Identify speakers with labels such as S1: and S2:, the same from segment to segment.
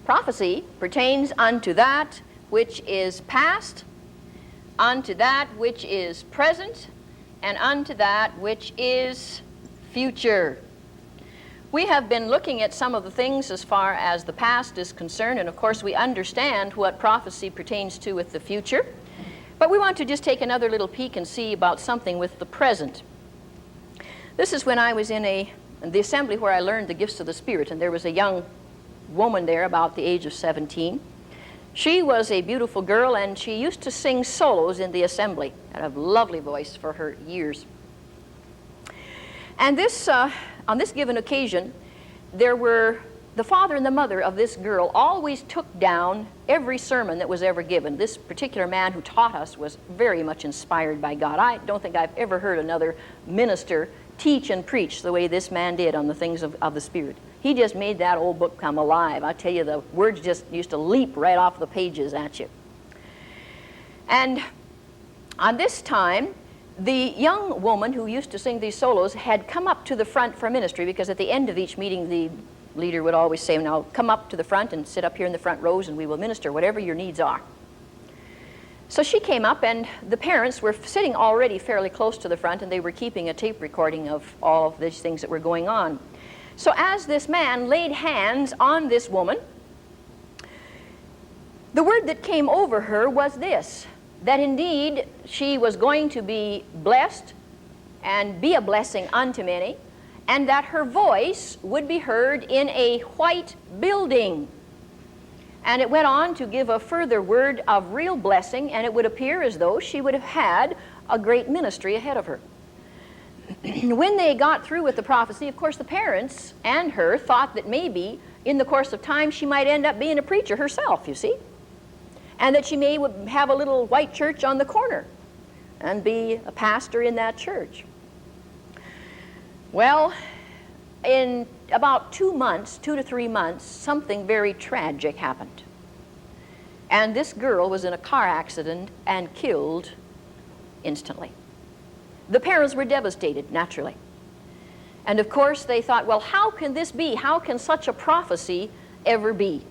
S1: Prophecy pertains unto that which is past, unto that which is present, and unto that which is future. We have been looking at some of the things as far as the past is concerned, and of course we understand what prophecy pertains to with the future. But we want to just take another little peek and see about something with the present. This is when I was in the assembly where I learned the gifts of the Spirit, and there was a young woman there about the age of 17. She was a beautiful girl, and she used to sing solos in the assembly. Had a lovely voice for her years. And this, on this given occasion, there were the father and the mother of this girl always took down every sermon that was ever given. This particular man who taught us was very much inspired by God. I don't think I've ever heard another minister teach and preach the way this man did on the things of the Spirit. He just made that old book come alive. I tell you, the words just used to leap right off the pages at you. And on this time, the young woman who used to sing these solos had come up to the front for ministry, because at the end of each meeting the leader would always say, now come up to the front and sit up here in the front rows and we will minister, whatever your needs are. So she came up, and the parents were sitting already fairly close to the front, and they were keeping a tape recording of all of these things that were going on. So as this man laid hands on this woman, the word that came over her was this, that indeed she was going to be blessed and be a blessing unto many, and that her voice would be heard in a white building. And it went on to give a further word of real blessing, and it would appear as though she would have had a great ministry ahead of her. When they got through with the prophecy, of course the parents and her thought that maybe in the course of time she might end up being a preacher herself, you see, and that she may have a little white church on the corner and be a pastor in that church. Well, in about 2 to 3 months, something very tragic happened. And this girl was in a car accident and killed instantly. The parents were devastated, naturally. And of course they thought, well, how can this be? How can such a prophecy ever be?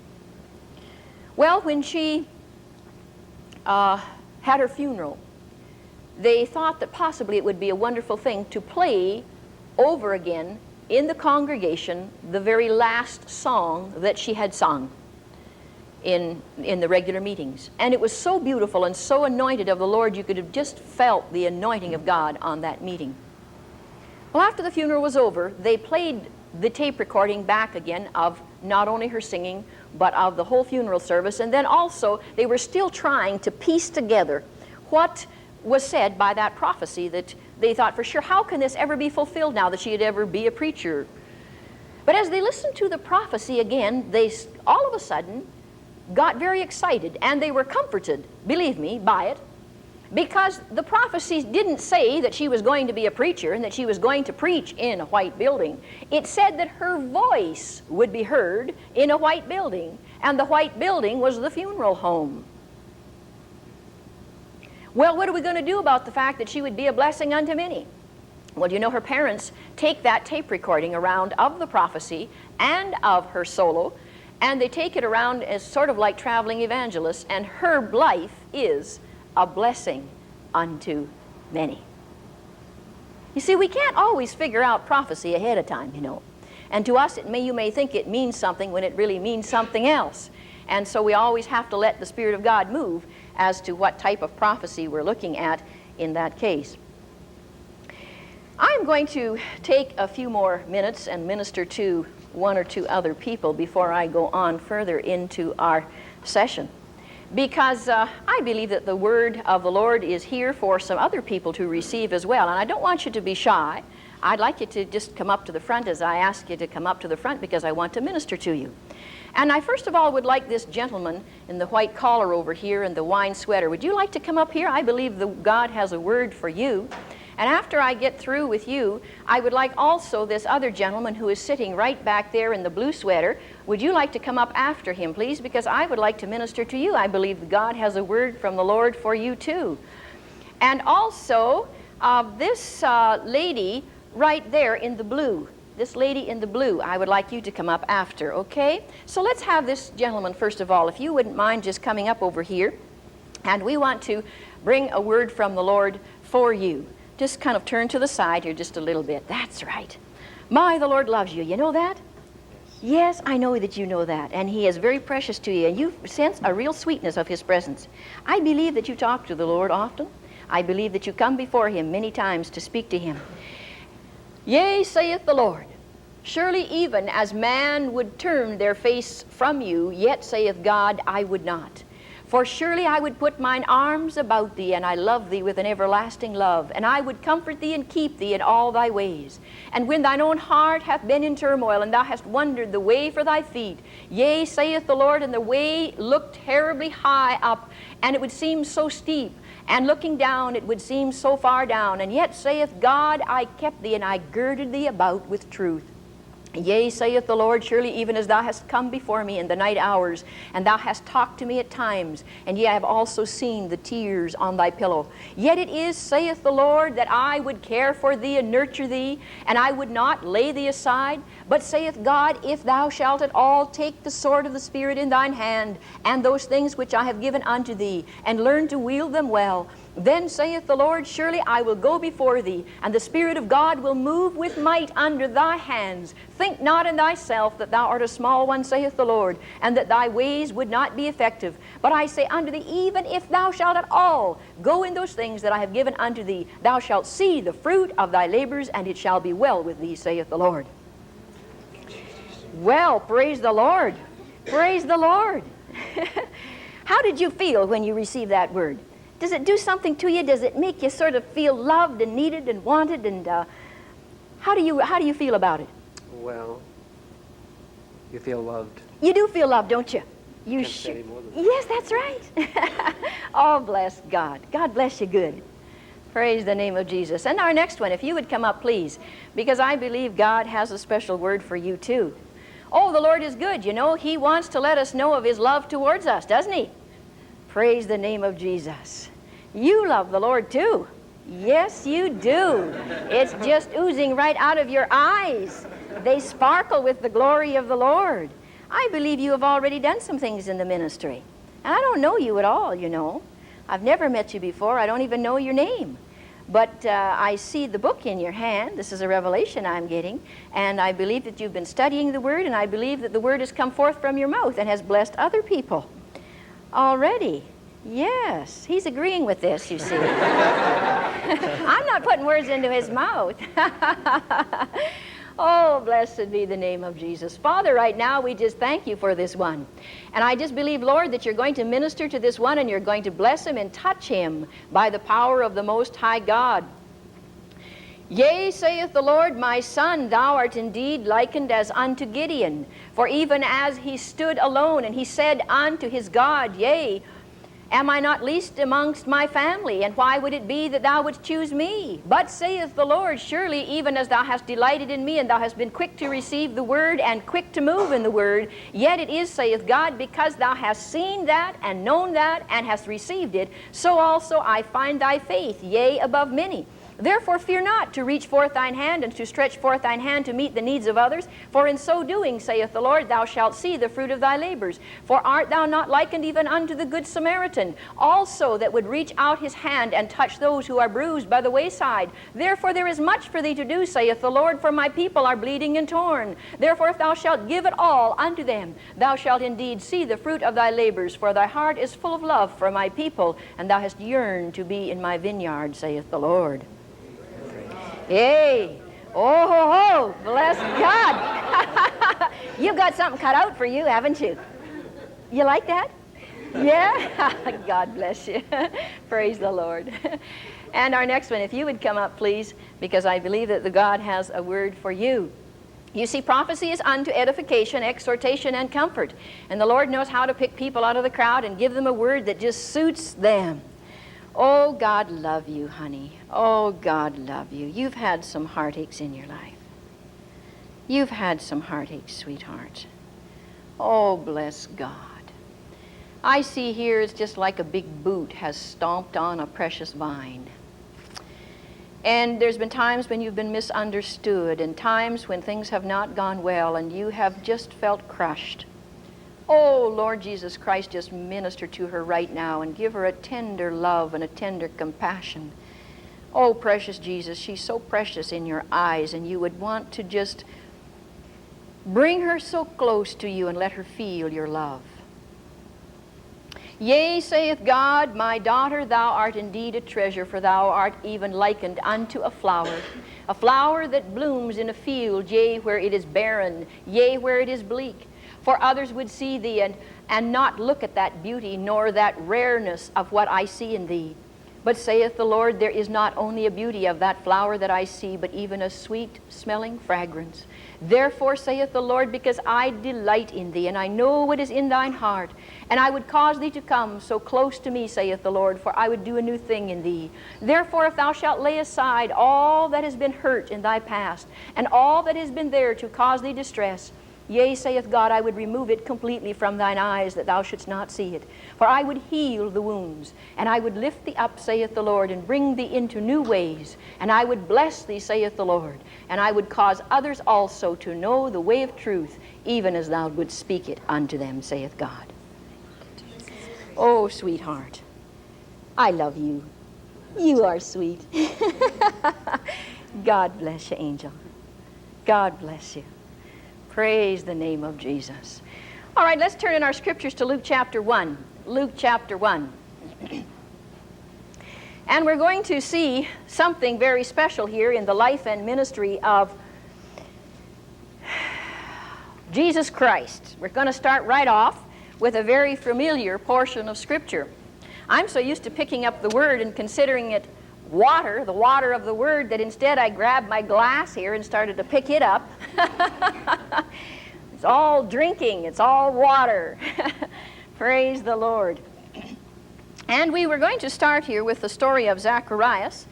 S1: Well, when she had her funeral, they thought that possibly it would be a wonderful thing to play over again in the congregation the very last song that she had sung in the regular meetings. And it was so beautiful and so anointed of the Lord, you could have just felt the anointing of God on that meeting. Well, after the funeral was over, they played the tape recording back again of not only her singing, but of the whole funeral service. And then also, they were still trying to piece together what was said by that prophecy, that they thought for sure, how can this ever be fulfilled now that she'd ever be a preacher? But as they listened to the prophecy again, they all of a sudden got very excited, and they were comforted, believe me, by it, because the prophecy didn't say that she was going to be a preacher and that she was going to preach in a white building. It said that her voice would be heard in a white building, and the white building was the funeral home. Well, what are we going to do about the fact that she would be a blessing unto many? Well, you know, her parents take that tape recording around of the prophecy and of her solo, and they take it around as sort of like traveling evangelists, and her life is a blessing unto many. You see, we can't always figure out prophecy ahead of time, you know. And to us, you may think it means something when it really means something else. And so we always have to let the Spirit of God move as to what type of prophecy we're looking at in that case. I'm going to take a few more minutes and minister to one or two other people before I go on further into our session, because I believe that the word of the Lord is here for some other people to receive as well. And I don't want you to be shy. I'd like you to just come up to the front as I ask you to come up to the front, because I want to minister to you. And I first of all would like this gentleman in the white collar over here and the wine sweater. Would you like to come up here? I believe that God has a word for you. And after I get through with you, I would like also this other gentleman who is sitting right back there in the blue sweater. Would you like to come up after him, please? Because I would like to minister to you. I believe that God has a word from the Lord for you too. And also this lady right there in the blue. this lady in the blue, I would like you to come up after, okay? So let's have this gentleman, first of all, if you wouldn't mind just coming up over here. And we want to bring a word from the Lord for you. Just kind of turn to the side here just a little bit. That's right. My, the Lord loves you. You know that? Yes, I know that you know that. And He is very precious to you. And you sense a real sweetness of His presence. I believe that you talk to the Lord often. I believe that you come before Him many times to speak to Him. Yea, saith the Lord, surely even as man would turn their face from you, yet saith God, I would not. For surely I would put mine arms about thee, and I love thee with an everlasting love, and I would comfort thee and keep thee in all thy ways. And when thine own heart hath been in turmoil, and thou hast wondered the way for thy feet, yea, saith the Lord, and the way looked terribly high up, and it would seem so steep, and looking down it would seem so far down, and yet saith God, I kept thee, and I girded thee about with truth. Yea, saith the Lord, surely even as thou hast come before me in the night hours, and thou hast talked to me at times, and yea, I have also seen the tears on thy pillow. Yet it is, saith the Lord, that I would care for thee and nurture thee, and I would not lay thee aside. But saith God, if thou shalt at all take the sword of the Spirit in thine hand, and those things which I have given unto thee, and learn to wield them well, then saith the Lord, surely I will go before thee, and the Spirit of God will move with might under thy hands. Think not in thyself that thou art a small one, saith the Lord, and that thy ways would not be effective. But I say unto thee, even if thou shalt at all go in those things that I have given unto thee, thou shalt see the fruit of thy labors, and it shall be well with thee, saith the Lord. Well, praise the Lord. Praise the Lord. How did you feel when you received that word? Does it do something to you? Does it make you sort of feel loved and needed and wanted? And how do you feel about it?
S2: Well, you feel loved.
S1: You do feel loved, don't you? You
S2: Can't say any more than that.
S1: Yes, that's right. Oh, bless God. God bless you good. Praise the name of Jesus. And our next one, if you would come up, please, because I believe God has a special word for you too. Oh, the Lord is good. You know, He wants to let us know of His love towards us, doesn't He? Praise the name of Jesus. You love the Lord too. Yes, you do. It's just oozing right out of your eyes. They sparkle with the glory of the Lord. I believe you have already done some things in the ministry. And I don't know you at all, you know. I've never met you before. I don't even know your name. But I see the book in your hand. This is a revelation I'm getting. And I believe that you've been studying the Word, and I believe that the Word has come forth from your mouth and has blessed other people already. Yes, he's agreeing with this, you see. I'm not putting words into his mouth. Oh, blessed be the name of Jesus. Father, right now we just thank you for this one. And I just believe, Lord, that you're going to minister to this one and you're going to bless him and touch him by the power of the Most High God. Yea, saith the Lord, my son, thou art indeed likened as unto Gideon. For even as he stood alone, and he said unto his God, Yea, am I not least amongst my family? And why would it be that thou wouldst choose me? But saith the Lord, surely even as thou hast delighted in me, and thou hast been quick to receive the word, and quick to move in the word, yet it is, saith God, because thou hast seen that, and known that, and hast received it, so also I find thy faith, yea, above many. Therefore fear not to reach forth thine hand and to stretch forth thine hand to meet the needs of others, for in so doing, saith the Lord, thou shalt see the fruit of thy labors. For art thou not likened even unto the good Samaritan, also that would reach out his hand and touch those who are bruised by the wayside? Therefore there is much for thee to do, saith the Lord, for my people are bleeding and torn. Therefore if thou shalt give it all unto them, thou shalt indeed see the fruit of thy labors, for thy heart is full of love for my people, and thou hast yearned to be in my vineyard, saith the Lord. Yay! Oh, ho, ho! Bless God! You've got something cut out for you, haven't you? You like that? Yeah? God bless you. Praise the Lord. And our next one, if you would come up, please, because I believe that the God has a word for you. You see, prophecy is unto edification, exhortation, and comfort. And the Lord knows how to pick people out of the crowd and give them a word that just suits them. Oh, God love you, honey. Oh, God love you. You've had some heartaches in your life. You've had some heartaches, sweetheart. Oh, bless God. I see here it's just like a big boot has stomped on a precious vine. And there's been times when you've been misunderstood and times when things have not gone well and you have just felt crushed. Oh, Lord Jesus Christ, just minister to her right now and give her a tender love and a tender compassion. Oh, precious Jesus, she's so precious in your eyes, and you would want to just bring her so close to you and let her feel your love. Yea, saith God, my daughter, thou art indeed a treasure, for thou art even likened unto a flower that blooms in a field, yea, where it is barren, yea, where it is bleak. For others would see thee and not look at that beauty, nor that rareness of what I see in thee. But saith the Lord, there is not only a beauty of that flower that I see, but even a sweet-smelling fragrance. Therefore saith the Lord, because I delight in thee, and I know what is in thine heart, and I would cause thee to come so close to me, saith the Lord, for I would do a new thing in thee. Therefore, if thou shalt lay aside all that has been hurt in thy past, and all that has been there to cause thee distress, yea, saith God, I would remove it completely from thine eyes, that thou shouldst not see it. For I would heal the wounds, and I would lift thee up, saith the Lord, and bring thee into new ways. And I would bless thee, saith the Lord, and I would cause others also to know the way of truth, even as thou wouldst speak it unto them, saith God. Oh, sweetheart, I love you. You are sweet. God bless you, angel. God bless you. Praise the name of Jesus. All right, let's turn in our scriptures to Luke chapter 1. Luke chapter 1. And we're going to see something very special here in the life and ministry of Jesus Christ. We're going to start right off with a very familiar portion of Scripture. I'm so used to picking up the Word and considering it water, the water of the Word, that instead I grabbed my glass here and started to pick it up. It's all drinking, it's all water. Praise the Lord. And we were going to start here with the story of Zacharias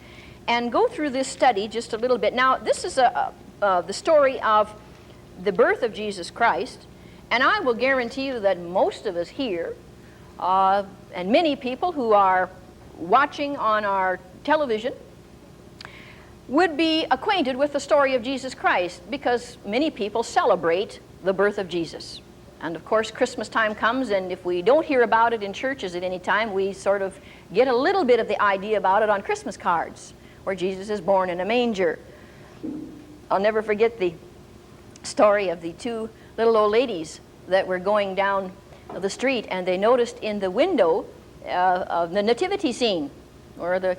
S1: and go through this study just a little bit. Now, this is the story of the birth of Jesus Christ, and I will guarantee you that most of us here, and many people who are watching on our television, would be acquainted with the story of Jesus Christ, because many people celebrate the birth of Jesus. And of course, Christmas time comes, and if we don't hear about it in churches at any time, we sort of get a little bit of the idea about it on Christmas cards, where Jesus is born in a manger. I'll never forget the story of the two little old ladies that were going down the street, and they noticed in the window of the nativity scene, where the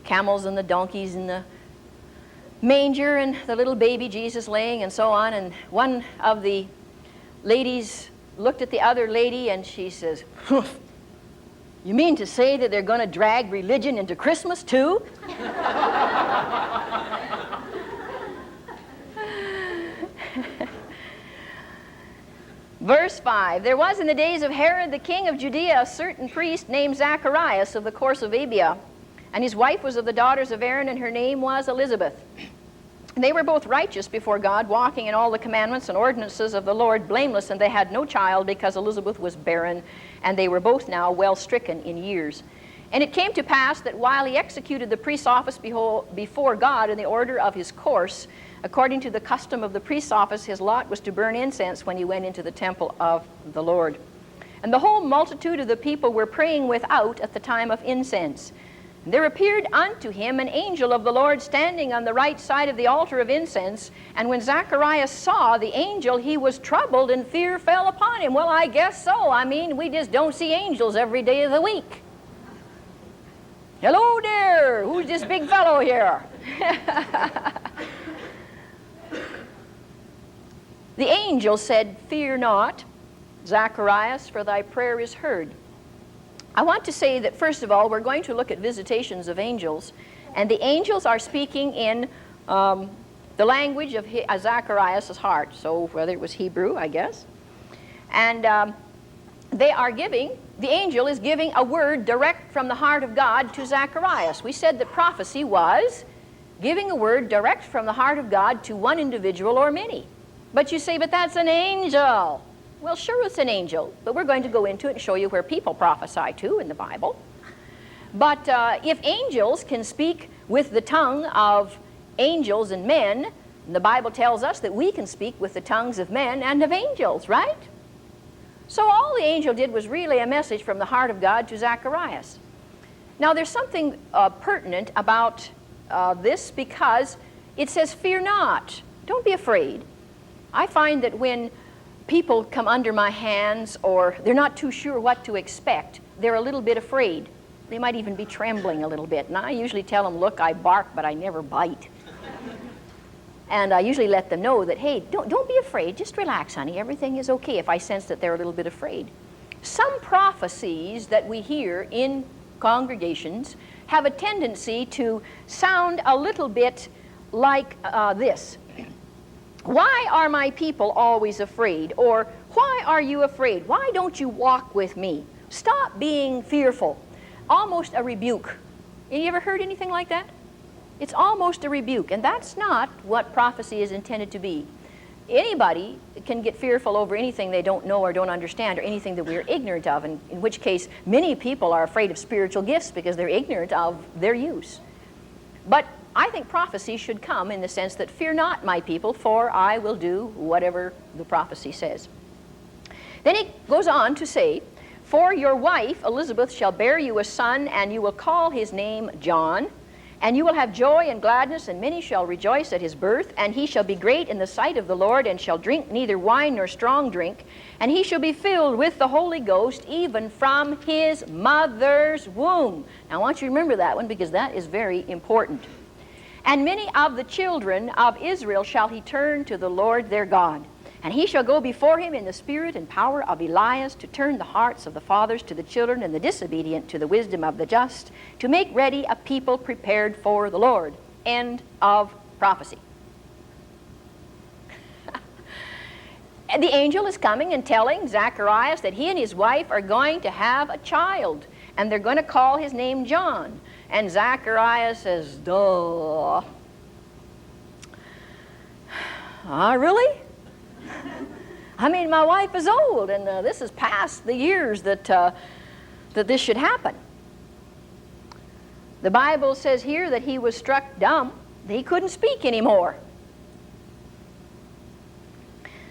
S1: camels and the donkeys and the manger and the little baby Jesus laying and so on. And one of the ladies looked at the other lady and she says, "You mean to say that they're going to drag religion into Christmas too?" Verse 5, there was in the days of Herod the king of Judea a certain priest named Zacharias of the course of Abia, and his wife was of the daughters of Aaron, and her name was Elizabeth. And they were both righteous before God, walking in all the commandments and ordinances of the Lord, blameless, and they had no child, because Elizabeth was barren, and they were both now well stricken in years. And it came to pass that while he executed the priest's office before God in the order of his course, according to the custom of the priest's office, his lot was to burn incense when he went into the temple of the Lord. And the whole multitude of the people were praying without at the time of incense. And there appeared unto him an angel of the Lord standing on the right side of the altar of incense. And when Zacharias saw the angel, he was troubled, and fear fell upon him. Well, I guess so. I mean, we just don't see angels every day of the week. Hello there, who's this big fellow here? The angel said, "Fear not, Zacharias, for thy prayer is heard." I want to say that, first of all, we're going to look at visitations of angels, and the angels are speaking in the language of Zacharias' heart, so whether it was Hebrew, I guess. And they are giving, the angel is giving a word direct from the heart of God to Zacharias. We said that prophecy was giving a word direct from the heart of God to one individual or many. But you say, but that's an angel. Well, sure, it's an angel, but we're going to go into it and show you where people prophesy too in the Bible. But if angels can speak with the tongue of angels and men. And the Bible tells us that we can speak with the tongues of men and of angels, right? So all the angel did was relay a message from the heart of God to Zacharias. Now there's something pertinent about this, because it says, fear not, don't be afraid. I find that when people come under my hands, or they're not too sure what to expect, they're a little bit afraid. They might even be trembling a little bit. And I usually tell them, look, I bark, but I never bite. And I usually let them know that, hey, don't be afraid. Just relax, honey. Everything is okay, if I sense that they're a little bit afraid. Some prophecies that we hear in congregations have a tendency to sound a little bit like this. Why are my people always afraid? Or, why are you afraid? Why don't you walk with me? Stop being fearful. Almost a rebuke. You ever heard anything like that? It's almost a rebuke, and that's not what prophecy is intended to be. Anybody can get fearful over anything they don't know or don't understand, or anything that we're ignorant of, in which case many people are afraid of spiritual gifts because they're ignorant of their use. But I think prophecy should come in the sense that, fear not, my people, for I will do whatever the prophecy says. Then he goes on to say, for your wife Elizabeth shall bear you a son, and you will call his name John. And you will have joy and gladness, and many shall rejoice at his birth. And he shall be great in the sight of the Lord, and shall drink neither wine nor strong drink. And he shall be filled with the Holy Ghost, even from his mother's womb. Now I want you to remember that one, because that is very important. And many of the children of Israel shall he turn to the Lord their God. And he shall go before him in the spirit and power of Elias, to turn the hearts of the fathers to the children, and the disobedient to the wisdom of the just, to make ready a people prepared for the Lord. End of prophecy. And the angel is coming and telling Zacharias that he and his wife are going to have a child, and they're going to call his name John. And Zacharias says, duh. Really? I mean, my wife is old, and this is past the years that this should happen. The Bible says here that he was struck dumb. He couldn't speak anymore.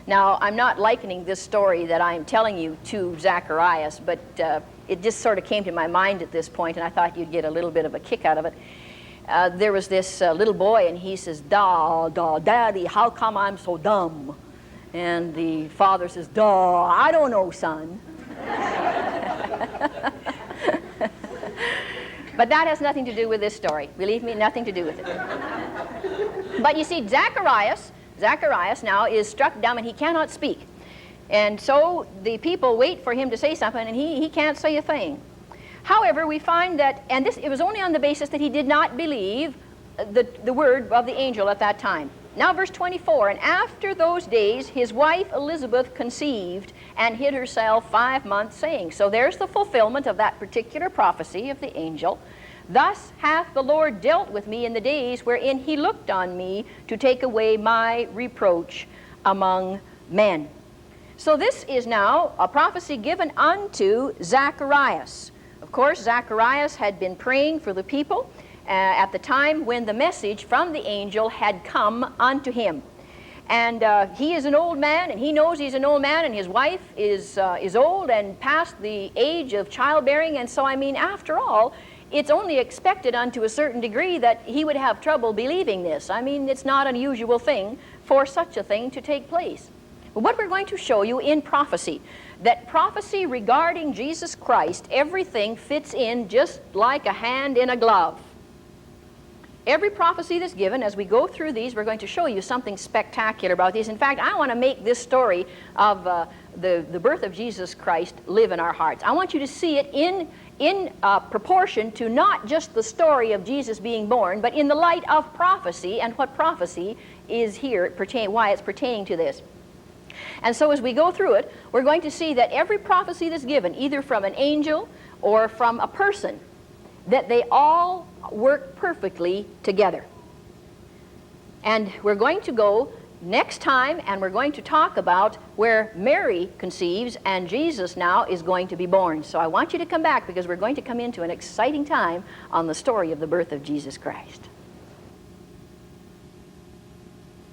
S1: Now, I'm not likening this story that I'm telling you to Zacharias, but it just sort of came to my mind at this point, and I thought you'd get a little bit of a kick out of it. There was this little boy, and he says, Daddy, how come I'm so dumb? And the father says, duh, I don't know, son. But that has nothing to do with this story. Believe me, nothing to do with it. But you see, Zacharias now is struck dumb, and he cannot speak. And so the people wait for him to say something, and he can't say a thing. However, we find that, and it was only on the basis that he did not believe the word of the angel at that time. Now verse 24, and after those days his wife Elizabeth conceived and hid herself 5 months, saying, so there's the fulfillment of that particular prophecy of the angel. Thus hath the Lord dealt with me in the days wherein he looked on me to take away my reproach among men. So this is now a prophecy given unto Zacharias. Of course, Zacharias had been praying for the people at the time when the message from the angel had come unto him. And he is an old man, and he knows he's an old man, and his wife is old and past the age of childbearing. And so, I mean, after all, it's only expected unto a certain degree that he would have trouble believing this. I mean, it's not an unusual thing for such a thing to take place. But what we're going to show you in prophecy, that prophecy regarding Jesus Christ, everything fits in just like a hand in a glove. Every prophecy that's given, as we go through these, we're going to show you something spectacular about these. In fact, I want to make this story of the birth of Jesus Christ live in our hearts. I want you to see it in proportion to not just the story of Jesus being born, but in the light of prophecy and what prophecy is here, why it's pertaining to this. And so as we go through it, we're going to see that every prophecy that's given, either from an angel or from a person, that they all work perfectly together. And we're going to go next time, and we're going to talk about where Mary conceives and Jesus now is going to be born. So I want you to come back, because we're going to come into an exciting time on the story of the birth of Jesus Christ.